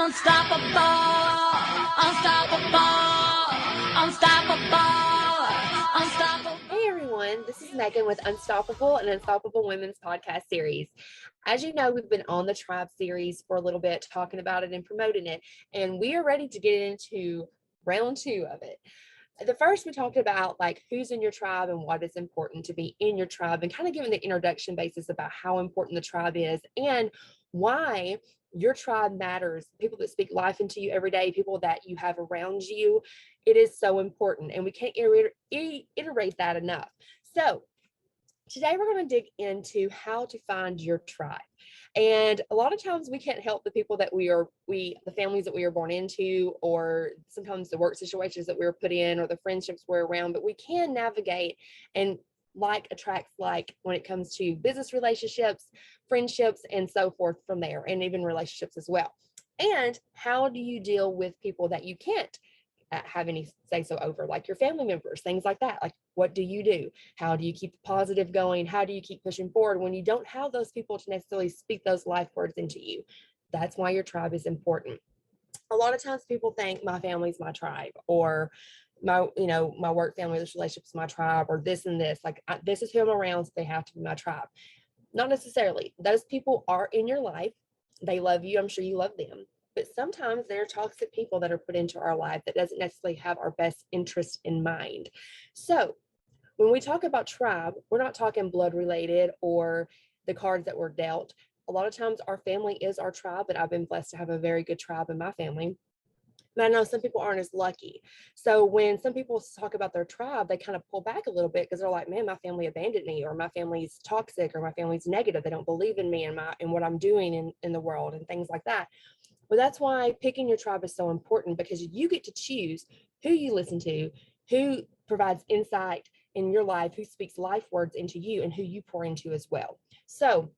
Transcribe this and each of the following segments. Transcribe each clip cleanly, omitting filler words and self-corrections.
unstoppable, unstoppable, unstoppable, unstoppable. Hey everyone, this is Megan with Unstoppable and Unstoppable Women's podcast series. As you know, we've been on the Tribe series for a little bit, talking about it and promoting it, and we are ready to get into round 2 of it. The first, we talked about like who's in your tribe and what is important to be in your tribe, and kind of giving the introduction basis about how important the tribe is and why your tribe matters. People that speak life into you every day, people that you have around you, it is so important, and we can't iterate that enough. So today we're going to dig into how to find your tribe. And a lot of times we can't help the people that the families that we are born into, or sometimes the work situations that we were put in, or the friendships we're around, but we can navigate, and like attracts like when it comes to business relationships, friendships, and so forth from there, and even relationships as well. And how do you deal with people that you can't have any say so over, like your family members, things like that? Like, what do you do? How do you keep the positive going? How do you keep pushing forward when you don't have those people to necessarily speak those life words into you? That's why your tribe is important. A lot of times people think my family's my tribe, or my work family, this relationship is my tribe, or this and this, like this is who I'm around, so they have to be my tribe. Not necessarily. Those people are in your life. They love you. I'm sure you love them. But sometimes there are toxic people that are put into our life that doesn't necessarily have our best interest in mind. So when we talk about tribe, we're not talking blood related or the cards that were dealt. A lot of times our family is our tribe, but I've been blessed to have a very good tribe in my family. But I know some people aren't as lucky. So when some people talk about their tribe, they kind of pull back a little bit because they're like, man, my family abandoned me, or my family's toxic, or my family's negative. They don't believe in me and what I'm doing in the world, and things like that. Well, that's why picking your tribe is so important, because you get to choose who you listen to, who provides insight in your life, who speaks life words into you, and who you pour into as well. So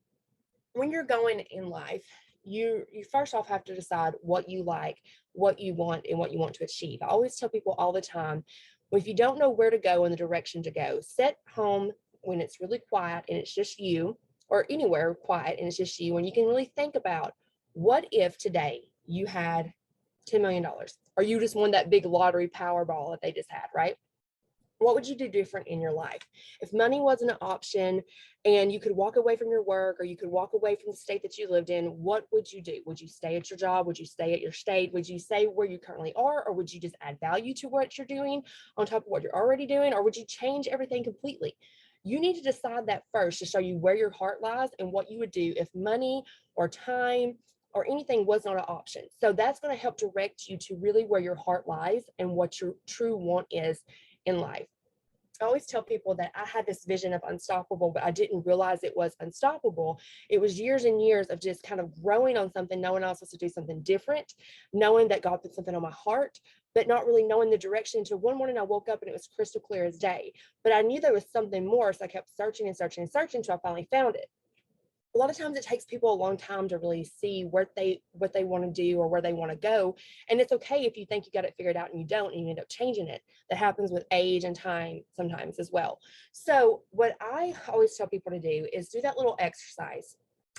when you're going in life, you first off have to decide what you like, what you want, and what you want to achieve. I always tell people all the time, if you don't know where to go and the direction to go, sit home when it's really quiet and it's just you, or anywhere quiet and it's just you, and you can really think about, what if today you had $10 million, or you just won that big lottery Powerball that they just had, right? What would you do different in your life? If money wasn't an option and you could walk away from your work, or you could walk away from the state that you lived in, what would you do? Would you stay at your job? Would you stay at your state? Would you stay where you currently are? Or would you just add value to what you're doing on top of what you're already doing? Or would you change everything completely? You need to decide that first to show you where your heart lies and what you would do if money or time or anything was not an option. So that's going to help direct you to really where your heart lies and what your true want is in life. I always tell people that I had this vision of unstoppable, but I didn't realize it was unstoppable. It was years and years of just kind of growing on something, knowing I was supposed to do something different, knowing that God put something on my heart, but not really knowing the direction. Until one morning I woke up and it was crystal clear as day. But I knew there was something more, so I kept searching and searching and searching until I finally found it. A lot of times it takes people a long time to really see what they want to do or where they want to go. And it's okay if you think you got it figured out and you don't, and you end up changing it. That happens with age and time sometimes as well. So what I always tell people to do is do that little exercise.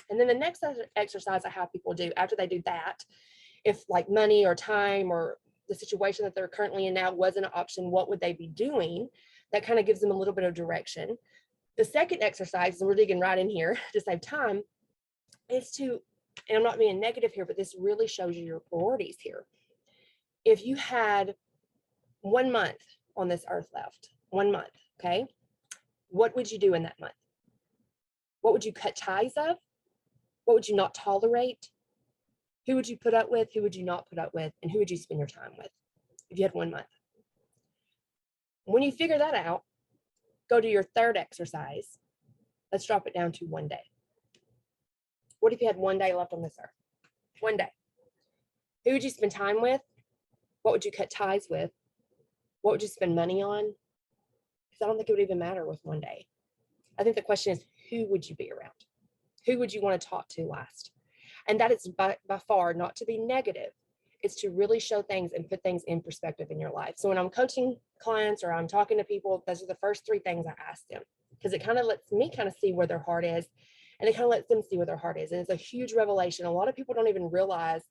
And then the next exercise I have people do after they do that, if like money or time or the situation that they're currently in now wasn't an option, what would they be doing? That kind of gives them a little bit of direction. The second exercise, and we're digging right in here to save time, is to, and I'm not being negative here, but this really shows you your priorities here. If you had 1 month on this earth left, 1 month, okay, what would you do in that month? What would you cut ties of? What would you not tolerate? Who would you put up with? Who would you not put up with? And who would you spend your time with if you had 1 month? When you figure that out, go to your third exercise. Let's drop it down to 1 day. What if you had 1 day left on this earth? 1 day. Who would you spend time with? What would you cut ties with? What would you spend money on? Because I don't think it would even matter with 1 day. I think the question is, who would you be around? Who would you want to talk to last? And that is by far not to be negative. It's to really show things and put things in perspective in your life. So when I'm coaching clients or I'm talking to people, those are the first 3 things I ask them, because it kind of lets me kind of see where their heart is, and it kind of lets them see where their heart is. And it's a huge revelation. A lot of people don't even realize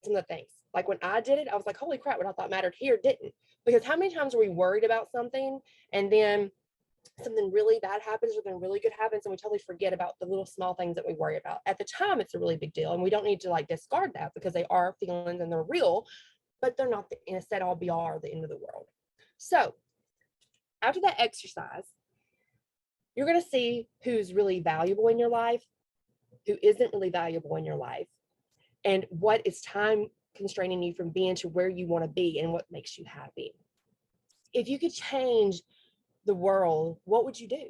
some of the things. Like when I did it, I was like, holy crap, what I thought mattered here didn't. Because how many times are we worried about something and then something really bad happens or something really good happens and we totally forget about the little small things that we worry about. At the time, it's a really big deal, and we don't need to like discard that because they are feelings and they're real, but they're not the instead all be all or the end of the world. So after that exercise, you're going to see who's really valuable in your life, who isn't really valuable in your life, and what is time constraining you from being to where you want to be and what makes you happy. If you could change the world, what would you do?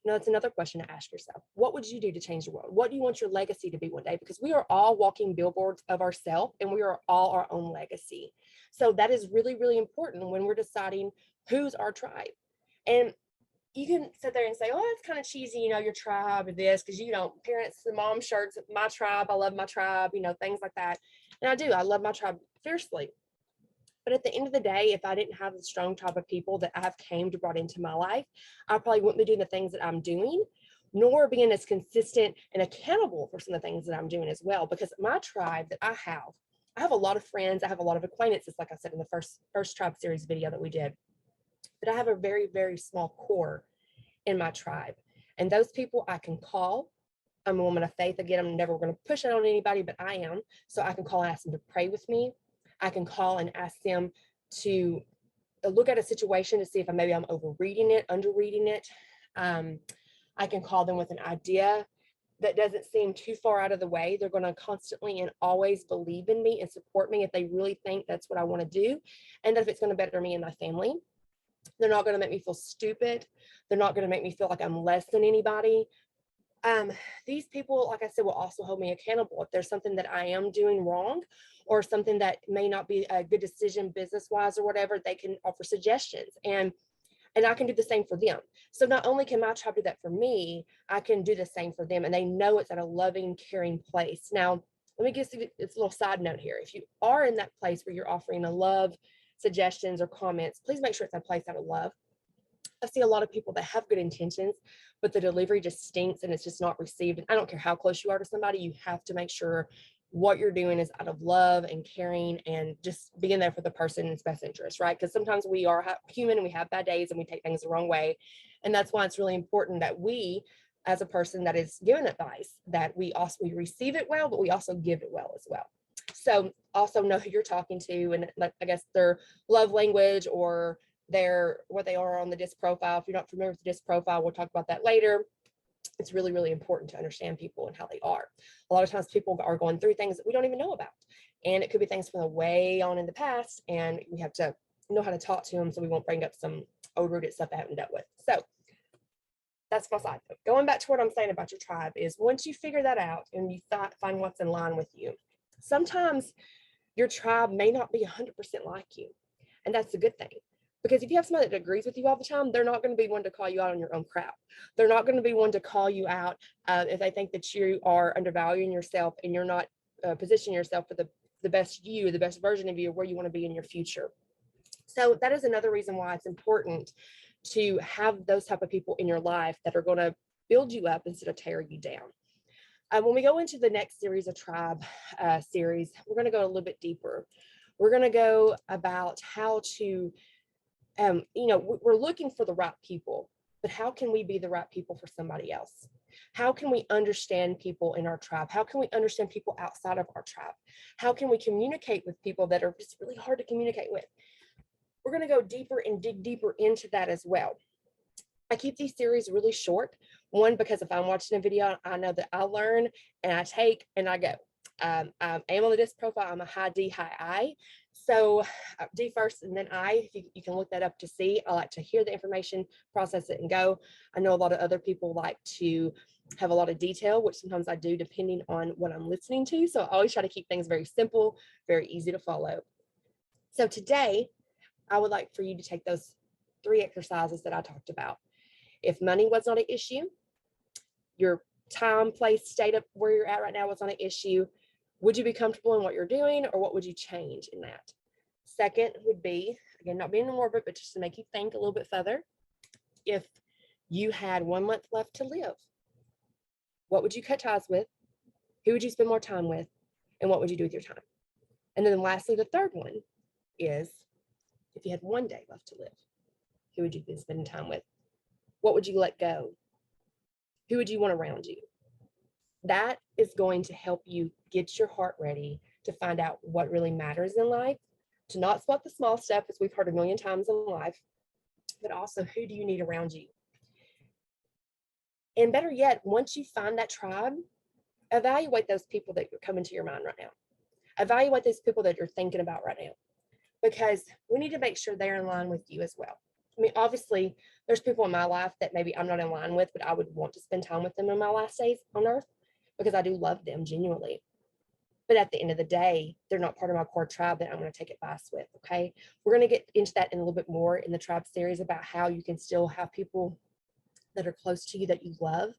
Now, that's another question to ask yourself. What would you do to change the world? What do you want your legacy to be one day? Because we are all walking billboards of ourselves, and we are all our own legacy. So that is really, really important when we're deciding who's our tribe. And you can sit there and say, oh, it's kind of cheesy, your tribe or this, because parents, the mom shirts, my tribe, I love my tribe, things like that. And I do, I love my tribe fiercely. But at the end of the day, if I didn't have the strong tribe of people that I've came to brought into my life, I probably wouldn't be doing the things that I'm doing, nor being as consistent and accountable for some of the things that I'm doing as well. Because my tribe that I have a lot of friends, I have a lot of acquaintances, like I said in the first tribe series video that we did. But I have a very, very small core in my tribe. And those people I can call. I'm a woman of faith. Again, I'm never going to push it on anybody, but I am. So I can call and ask them to pray with me. I can call and ask them to look at a situation to see if maybe I'm overreading it, underreading it. I can call them with an idea that doesn't seem too far out of the way. They're going to constantly and always believe in me and support me if they really think that's what I want to do. And that if it's going to better me and my family. They're not going to make me feel stupid. They're not going to make me feel like I'm less than anybody. These people, like I said, will also hold me accountable. If there's something that I am doing wrong or something that may not be a good decision business-wise or whatever, they can offer suggestions. And I can do the same for them. So not only can my tribe do that for me, I can do the same for them. And they know it's at a loving, caring place. Now, let me give you this little side note here. If you are in that place where you're offering a love, suggestions, or comments, please make sure it's a place out of love. I see a lot of people that have good intentions, but the delivery just stinks and it's just not received. And I don't care how close you are to somebody, you have to make sure what you're doing is out of love and caring and just being there for the person's best interest, right? Because sometimes we are human and we have bad days and we take things the wrong way. And that's why it's really important that we, as a person that is giving advice, that we receive it well, but we also give it well as well. So also know who you're talking to and I guess their love language or what they are on the DISC profile. If you're not familiar with the DISC profile, we'll talk about that later. It's really, really important to understand people and how they are. A lot of times people are going through things that we don't even know about. And it could be things from the way on in the past. And we have to know how to talk to them so we won't bring up some old-rooted stuff I haven't dealt with. So that's my side note. Going back to what I'm saying about your tribe is once you figure that out and you find what's in line with you, sometimes your tribe may not be 100% like you. And that's a good thing. Because if you have somebody that agrees with you all the time, they're not going to be one to call you out on your own crap. They're not going to be one to call you out if they think that you are undervaluing yourself and you're not positioning yourself for the best you, the best version of you, where you want to be in your future. So that is another reason why it's important to have those type of people in your life that are going to build you up instead of tear you down. When we go into the next series of tribe series, we're going to go a little bit deeper. We're going to go about how to we're looking for the right people, but how can we be the right people for somebody else? How can we understand people in our tribe? How can we understand people outside of our tribe? How can we communicate with people that are just really hard to communicate with? We're going to go deeper and dig deeper into that as well. I keep these series really short. One, because if I'm watching a video, I know that I learn and I take and I go. I am on the DISC profile. I'm a high D, high I. So D first and then I, if you can look that up to see. I like to hear the information, process it and go. I know a lot of other people like to have a lot of detail, which sometimes I do depending on what I'm listening to. So I always try to keep things very simple, very easy to follow. So today, I would like for you to take those 3 exercises that I talked about. If money was not an issue, your time, place, state of where you're at right now was not an issue, would you be comfortable in what you're doing or what would you change in that? Second would be, again, not being morbid, but just to make you think a little bit further. If you had 1 month left to live, what would you cut ties with? Who would you spend more time with? And what would you do with your time? And then lastly, the third one is, if you had one day left to live, who would you be spending time with? What would you let go? Who would you want around you? That is going to help you get your heart ready to find out what really matters in life, to not spot the small stuff, as we've heard a million times in life, but also who do you need around you? And better yet, once you find that tribe, evaluate those people that are coming to your mind right now. Evaluate those people that you're thinking about right now, because we need to make sure they're in line with you as well. I mean, obviously, there's people in my life that maybe I'm not in line with, but I would want to spend time with them in my last days on earth because I do love them genuinely. But at the end of the day, they're not part of my core tribe that I'm going to take advice with, okay? We're going to get into that in a little bit more in the tribe series about how you can still have people that are close to you that you love.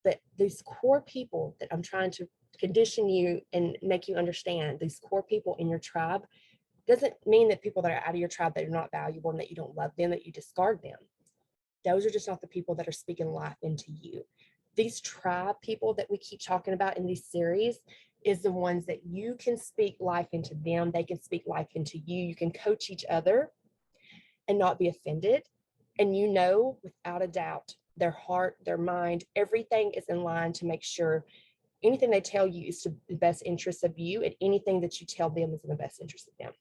But these core people that I'm trying to condition you and make you understand, these core people in your tribe, doesn't mean that people that are out of your tribe that are not valuable and that you don't love them, that you discard them. Those are just not the people that are speaking life into you. These tribe people that we keep talking about in these series is the ones that you can speak life into them. They can speak life into you. You can coach each other and not be offended. And you know, without a doubt, their heart, their mind, everything is in line to make sure anything they tell you is to the best interest of you, and anything that you tell them is in the best interest of them.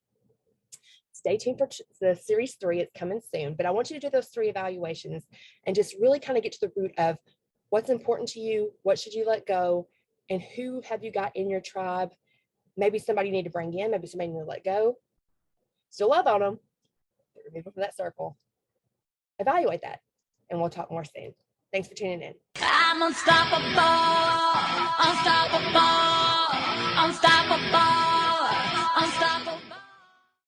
Stay tuned for the series 3. It's coming soon, but I want you to do those 3 evaluations and just really kind of get to the root of what's important to you, what should you let go, and who have you got in your tribe. Maybe somebody you need to bring in, maybe somebody you need to let go. Still love on them, but remove them from that circle. Evaluate that, and we'll talk more soon. Thanks for tuning in. I'm unstoppable, unstoppable, unstoppable.